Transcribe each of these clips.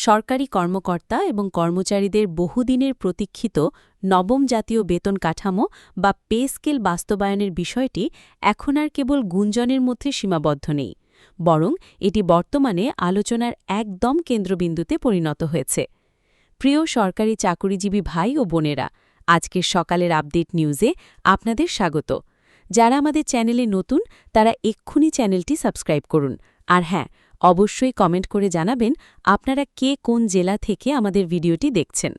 সরকারি কর্মকর্তা এবং কর্মচারীদের বহুদিনের প্রতীক্ষিত নবম জাতীয় বেতন কাঠামো বা পে স্কেল বাস্তবায়নের বিষয়টি এখন আর কেবল গুঞ্জনের মধ্যে সীমাবদ্ধ নেই, বরং এটি বর্তমানে আলোচনার একদম কেন্দ্রবিন্দুতে পরিণত হয়েছে। প্রিয় সরকারি চাকুরিজীবী ভাই ও বোনেরা, আজকের সকালের আপডেট নিউজে আপনাদের স্বাগত। যারা আমাদের চ্যানেলে নতুন তারা এক্ষুনি চ্যানেলটি সাবস্ক্রাইব করুন, আর হ্যাঁ, অবশ্যই কমেন্ট করে জানাবেন আপনারা কে কোন জেলা থেকে আমাদের ভিডিওটি দেখছেন।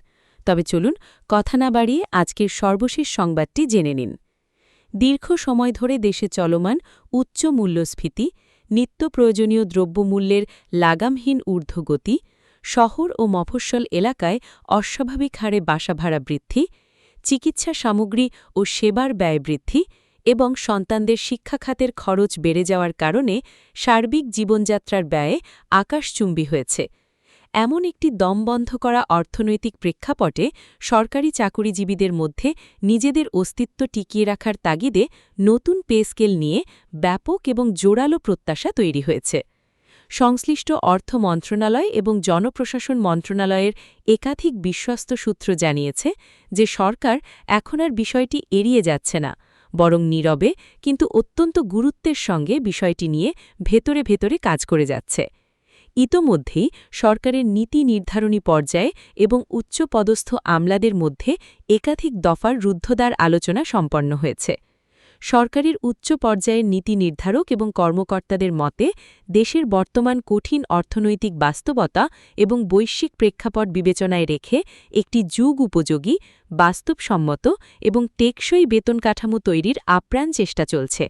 তবে চলুন কথা না বাড়িয়ে আজকের সর্বশেষ সংবাদটি জেনে নিন। দীর্ঘ সময় ধরে দেশে চলমান উচ্চ মূল্যস্ফীতি, নিত্য প্রয়োজনীয় দ্রব্যমূল্যের লাগামহীন ঊর্ধ্বগতি, শহর ও মফস্বল এলাকায় অস্বাভাবিক হারে বাসাভাড়া বৃদ্ধি, চিকিৎসা সামগ্রী ও সেবার ব্যয় বৃদ্ধি এবং সন্তানদের শিক্ষাখাতের খরচ বেড়ে যাওয়ার কারণে সার্বিক জীবনযাত্রার ব্যয়ে আকাশচুম্বী হয়েছে। এমন একটি দমবন্ধ করা অর্থনৈতিক প্রেক্ষাপটে সরকারি চাকুরিজীবীদের মধ্যে নিজেদের অস্তিত্ব টিকিয়ে রাখার তাগিদে নতুন পে স্কেল নিয়ে ব্যাপক এবং জোরালো প্রত্যাশা তৈরি হয়েছে। সংশ্লিষ্ট অর্থ মন্ত্রণালয় এবং জনপ্রশাসন মন্ত্রণালয়ের একাধিক বিশ্বস্ত সূত্র জানিয়েছে যে সরকার এখন আর বিষয়টি এড়িয়ে যাচ্ছে না, বরং নীরবে কিন্তু অত্যন্ত গুরুত্বের সঙ্গে বিষয়টি নিয়ে ভেতরে ভেতরে কাজ করে যাচ্ছে। ইতোমধ্যেই সরকারের নীতি নির্ধারণী পর্যায়ে এবং উচ্চপদস্থ আমলাদের মধ্যে একাধিক দফার রুদ্ধদ্বার আলোচনা সম্পন্ন হয়েছে। সরকারের উচ্চ পর্যায়ের নীতি নির্ধারক এবং কর্মকর্তাদের মতে দেশের বর্তমান কঠিন অর্থনৈতিক বাস্তবতা এবং বৈশ্বিক প্রেক্ষাপট বিবেচনায় রেখে একটি যুগ উপযোগী, বাস্তবসম্মত এবং টেকসই বেতন কাঠামো তৈরির আপ্রাণ চেষ্টা চলছে,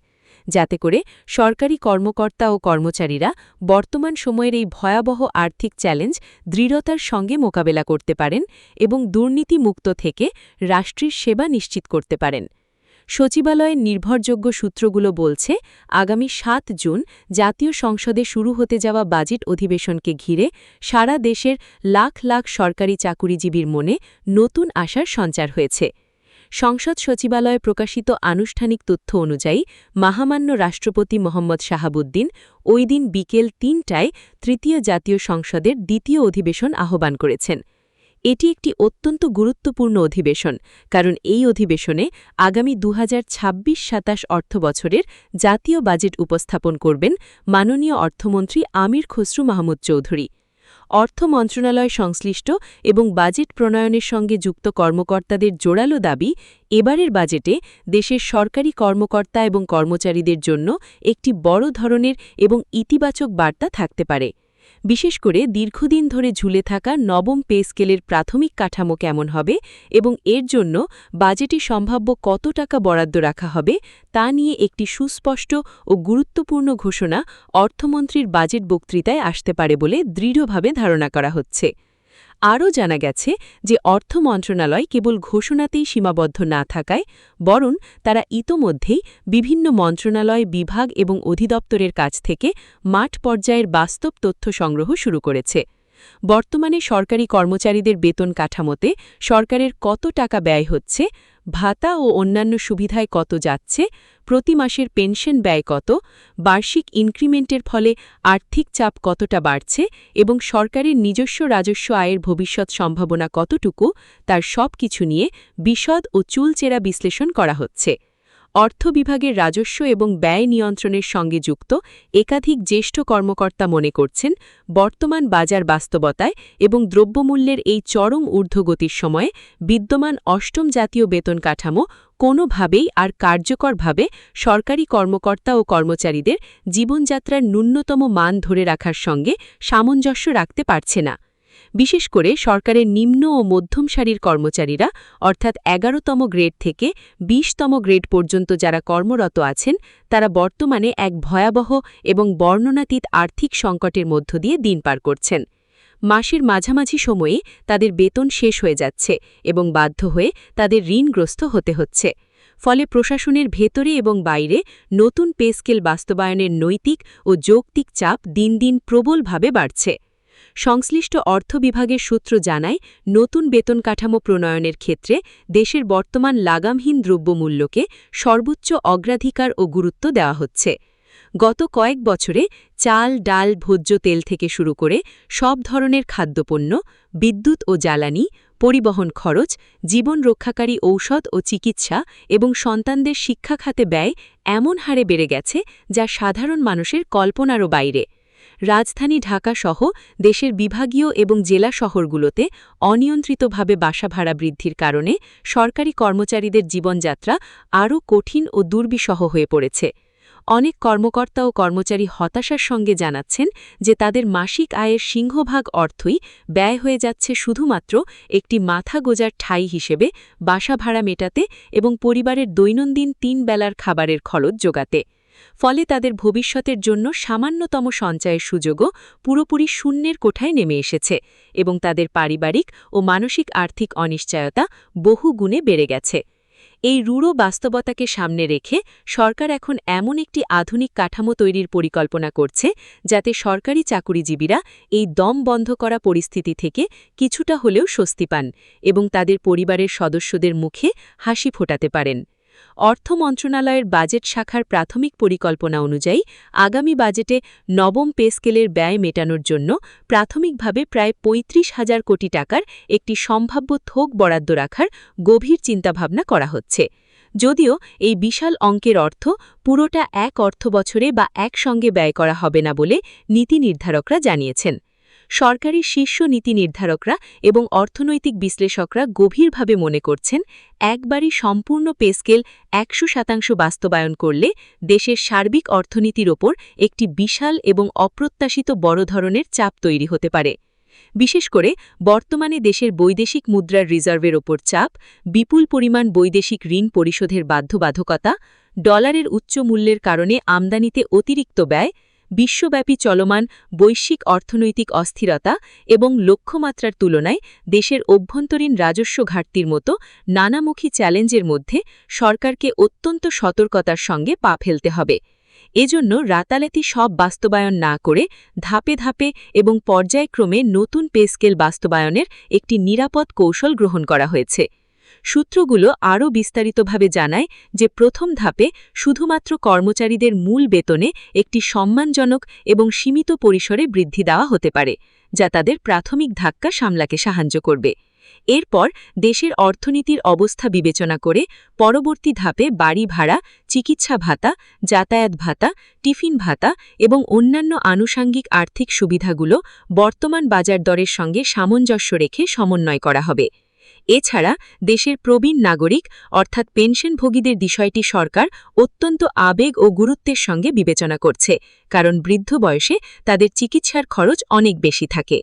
যাতে করে সরকারি কর্মকর্তা ও কর্মচারীরা বর্তমান সময়ের এই ভয়াবহ আর্থিক চ্যালেঞ্জ দৃঢ়তার সঙ্গে মোকাবেলা করতে পারেন এবং দুর্নীতিমুক্ত থেকে রাষ্ট্রের সেবা নিশ্চিত করতে পারেন। সচিবালয়ের নির্ভরযোগ্য সূত্রগুলো বলছে, আগামী ৭ জুন জাতীয় সংসদে শুরু হতে যাওয়া বাজেট অধিবেশনকে ঘিরে সারা দেশের লাখ লাখ সরকারি চাকুরিজীবীর মনে নতুন আশার সঞ্চার হয়েছে। সংসদ সচিবালয়ে প্রকাশিত আনুষ্ঠানিক তথ্য অনুযায়ী মহামান্য রাষ্ট্রপতি মোহাম্মদ শাহাবুদ্দিন ওই দিন বিকেল ৩টায় তৃতীয় জাতীয় সংসদের দ্বিতীয় অধিবেশন আহ্বান করেছেন। এটি একটি অত্যন্ত গুরুত্বপূর্ণ অধিবেশন, কারণ এই অধিবেশনে আগামী ২০২৬-২৭ অর্থবছরের জাতীয় বাজেট উপস্থাপন করবেন মাননীয় অর্থমন্ত্রী আমির খসরু মাহমুদ চৌধুরী। অর্থ মন্ত্রণালয় সংশ্লিষ্ট এবং বাজেট প্রণয়নের সঙ্গে যুক্ত কর্মকর্তাদের জোরালো দাবি, এবারের বাজেটে দেশের সরকারি কর্মকর্তা এবং কর্মচারীদের জন্য একটি বড় ধরনের এবং ইতিবাচক বার্তা থাকতে পারে। বিশেষ করে দীর্ঘদিন ধরে ঝুলে থাকা নবম পে স্কেলের প্রাথমিক কাঠামো কেমন হবে এবং এর জন্য বাজেটে সম্ভাব্য কত টাকা বরাদ্দ রাখা হবে তা নিয়ে একটি সুস্পষ্ট ও গুরুত্বপূর্ণ ঘোষণা অর্থমন্ত্রীর বাজেট বক্তৃতায় আসতে পারে বলে দৃঢ়ভাবে ধারণা করা হচ্ছে। আরও জানা গেছে যে অর্থ মন্ত্রণালয় কেবল ঘোষণাতেই সীমাবদ্ধ না থাকায় বরং তারা ইতোমধ্যেই বিভিন্ন মন্ত্রণালয়, বিভাগ এবং অধিদপ্তরের কাছ থেকে মাঠ পর্যায়ের বাস্তব তথ্য সংগ্রহ শুরু করেছে। বর্তমানে সরকারি কর্মচারীদের বেতন কাঠামোতে সরকারের কত টাকা ব্যয় হচ্ছে, ভাতা ও অন্যান্য সুবিধায় কত যাচ্ছে, প্রতি মাসের পেনশন ব্যয় কত, বার্ষিক ইনক্রিমেন্টের ফলে আর্থিক চাপ কতটা বাড়ছে এবং সরকারের নিজস্ব রাজস্ব আয়ের ভবিষ্যৎ সম্ভাবনা কতটুকু, তার সব কিছু নিয়ে বিশদ ও চুলচেরা বিশ্লেষণ করা হচ্ছে। অর্থ বিভাগের রাজস্ব এবং ব্যয় নিয়ন্ত্রণের সঙ্গে যুক্ত একাধিক জ্যেষ্ঠ কর্মকর্তা মনে করছেন, বর্তমান বাজার বাস্তবতায় এবং দ্রব্যমূল্যের এই চরম ঊর্ধ্বগতির সময়ে বিদ্যমান অষ্টম জাতীয় বেতন কাঠামো কোনোভাবেই আর কার্যকরভাবে সরকারি কর্মকর্তা ও কর্মচারীদের জীবনযাত্রার ন্যূনতম মান ধরে রাখার সঙ্গে সামঞ্জস্য রাখতে পারছে না। বিশেষ করে সরকারের নিম্ন ও মধ্যম সারির কর্মচারীরা, অর্থাৎ ১১তম গ্রেড থেকে ২০তম গ্রেড পর্যন্ত যারা কর্মরত আছেন, তারা বর্তমানে এক ভয়াবহ এবং বর্ণনাতীত আর্থিক সংকটের মধ্য দিয়ে দিন পার করছেন। মাসের মাঝামাঝি সময়ে তাদের বেতন শেষ হয়ে যাচ্ছে এবং বাধ্য হয়ে তাদের ঋণগ্রস্ত হতে হচ্ছে। ফলে প্রশাসনের ভেতরে এবং বাইরে নতুন পে স্কেল বাস্তবায়নের নৈতিক ও যৌক্তিক চাপ দিন দিন প্রবলভাবে বাড়ছে। সংশ্লিষ্ট অর্থ বিভাগের সূত্র জানায়, নতুন বেতন কাঠামো প্রণয়নের ক্ষেত্রে দেশের বর্তমান লাগামহীন দ্রব্যমূল্যকে সর্বোচ্চ অগ্রাধিকার ও গুরুত্ব দেওয়া হচ্ছে। গত কয়েক বছরে চাল, ডাল, ভোজ্য তেল থেকে শুরু করে সব ধরনের খাদ্যপণ্য, বিদ্যুৎ ও জ্বালানি, পরিবহন খরচ, জীবন রক্ষাকারী ঔষধ ও চিকিৎসা এবং সন্তানদের শিক্ষা খাতে ব্যয় এমন হারে বেড়ে গেছে যা সাধারণ মানুষের কল্পনারও বাইরে। রাজধানী ঢাকা সহ দেশের বিভাগীয় এবং জেলা শহরগুলোতে অনিয়ন্ত্রিতভাবে বাসা ভাড়া বৃদ্ধির কারণে সরকারি কর্মচারীদের জীবনযাত্রা আরও কঠিন ও দুর্বিষহ হয়ে পড়েছে। অনেক কর্মকর্তা ও কর্মচারী হতাশার সঙ্গে জানাচ্ছেন যে তাদের মাসিক আয়ের সিংহভাগ অর্থই ব্যয় হয়ে যাচ্ছে শুধুমাত্র একটি মাথা গোজার ঠাঁই হিসেবে বাসা ভাড়া মেটাতে এবং পরিবারের দৈনন্দিন ৩ বেলার খাবারের খরচ জোগাতে। ফলে তাদের ভবিষ্যতের জন্য সামান্যতম সঞ্চয়ের সুযোগও পুরোপুরি শূন্যের কোঠায় নেমে এসেছে এবং তাদের পারিবারিক ও মানসিক আর্থিক অনিশ্চয়তা বহু গুণে বেড়ে গেছে। এই রূঢ় বাস্তবতাকে সামনে রেখে সরকার এখন এমন একটি আধুনিক কাঠামো তৈরির পরিকল্পনা করছে যাতে সরকারি চাকুরিজীবীরা এই দম বন্ধ করা পরিস্থিতি থেকে কিছুটা হলেও স্বস্তি পান এবং তাদের পরিবারের সদস্যদের মুখে হাসি ফোটাতে পারেন। অর্থ মন্ত্রণালয়ের বাজেট শাখার প্রাথমিক পরিকল্পনা অনুযায়ী আগামী বাজেটে নবম পে স্কেলের ব্যয় মেটানোর জন্য প্রাথমিকভাবে প্রায় ৩৫,০০০ কোটি টাকার একটি সম্ভাব্য থোক বরাদ্দ রাখার গভীর চিন্তাভাবনা করা হচ্ছে। যদিও এই বিশাল অঙ্কের অর্থ পুরোটা এক অর্থবছরে বা একসঙ্গে ব্যয় করা হবে না বলে নীতি নির্ধারকরা জানিয়েছেন। সরকারি শীর্ষ নীতি নির্ধারকরা এবং অর্থনৈতিক বিশ্লেষকরা গভীরভাবে মনে করছেন একবারই সম্পূর্ণ পে স্কেল ১০০% বাস্তবায়ন করলে দেশের সার্বিক অর্থনীতির ওপর একটি বিশাল এবং অপ্রত্যাশিত বড় ধরনের চাপ তৈরি হতে পারে। বিশেষ করে বর্তমানে দেশের বৈদেশিক মুদ্রার রিজার্ভের ওপর চাপ, বিপুল পরিমাণ বৈদেশিক ঋণ পরিশোধের বাধ্যবাধকতা, ডলারের উচ্চ মূল্যের কারণে আমদানিতে অতিরিক্ত ব্যয়, বিশ্বব্যাপী চলমান বৈশ্বিক অর্থনৈতিক অস্থিরতা এবং লক্ষ্যমাত্রার তুলনায় দেশের অভ্যন্তরীণ রাজস্ব ঘাটতির মতো নানামুখী চ্যালেঞ্জের মধ্যে সরকারকে অত্যন্ত সতর্কতার সঙ্গে পা ফেলতে হবে। এজন্য রাতারাতি সব বাস্তবায়ন না করে ধাপে ধাপে এবং পর্যায়ক্রমে নতুন পে স্কেল বাস্তবায়নের একটি নিরাপদ কৌশল গ্রহণ করা হয়েছে। সূত্রগুলো আরও বিস্তারিতভাবে জানায় যে প্রথম ধাপে শুধুমাত্র কর্মচারীদের মূল বেতনে একটি সম্মানজনক এবং সীমিত পরিসরে বৃদ্ধি দেওয়া হতে পারে, যা তাদের প্রাথমিক ধাক্কা সামলাতে সাহায্য করবে। এরপর দেশের অর্থনীতির অবস্থা বিবেচনা করে পরবর্তী ধাপে বাড়ি ভাড়া, চিকিৎসা ভাতা, যাতায়াত ভাতা, টিফিন ভাতা এবং অন্যান্য আনুষাঙ্গিক আর্থিক সুবিধাগুলো বর্তমান বাজার দরের সঙ্গে সামঞ্জস্য রেখে সমন্বয় করা হবে। এছাড়া দেশের প্রবীণ নাগরিক অর্থাৎ পেনশনভোগীদের বিষয়টি সরকার অত্যন্ত আবেগ ও গুরুত্বের সঙ্গে বিবেচনা করছে, কারণ বৃদ্ধ বয়সে তাদের চিকিৎসার খরচ অনেক বেশি থাকে।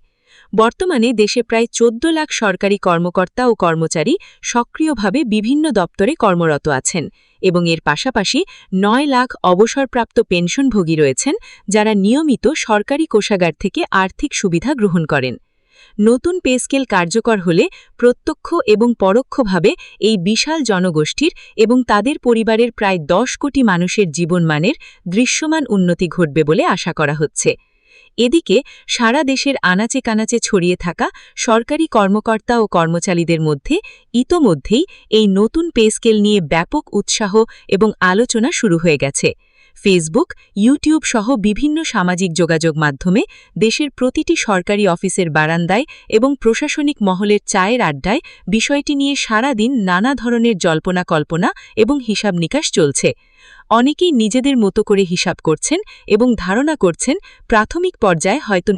বর্তমানে দেশে প্রায় ১৪ লাখ সরকারি কর্মকর্তা ও কর্মচারী সক্রিয়ভাবে বিভিন্ন দপ্তরে কর্মরত আছেন এবং এর পাশাপাশি ৯ লাখ অবসরপ্রাপ্ত পেনশনভোগী রয়েছেন, যারা নিয়মিত সরকারি কোষাগার থেকে আর্থিক সুবিধা গ্রহণ করেন। নতুন পে স্কেল কার্যকর হলে প্রত্যক্ষ এবং পরোক্ষভাবে এই বিশাল জনগোষ্ঠীর এবং তাদের পরিবারের প্রায় ১০ কোটি মানুষের জীবনমানের দৃশ্যমান উন্নতি ঘটবে বলে আশা করা হচ্ছে। এদিকে সারা দেশের আনাচে কানাচে ছড়িয়ে থাকা সরকারি কর্মকর্তা ও কর্মচারীদের মধ্যে ইতোমধ্যেই এই নতুন পে স্কেল নিয়ে ব্যাপক উৎসাহ এবং আলোচনা শুরু হয়ে গেছে। ফেসবুক, ইউটিউব সহ বিভিন্ন সামাজিক যোগাযোগ মাধ্যমে দেশের প্রতিটি সরকারি অফিসের বারান্দায় এবং প্রশাসনিক মহলের চায়ের আড্ডায় বিষয়টি নিয়ে সারা দিন নানা ধরনের জল্পনা কল্পনা এবং হিসাব নিকাশ চলছে। অনেকেই নিজেদের মতো করে হিসাব করছেন এবং ধারণা করছেন প্রাথমিক পর্যায়ে হয়তো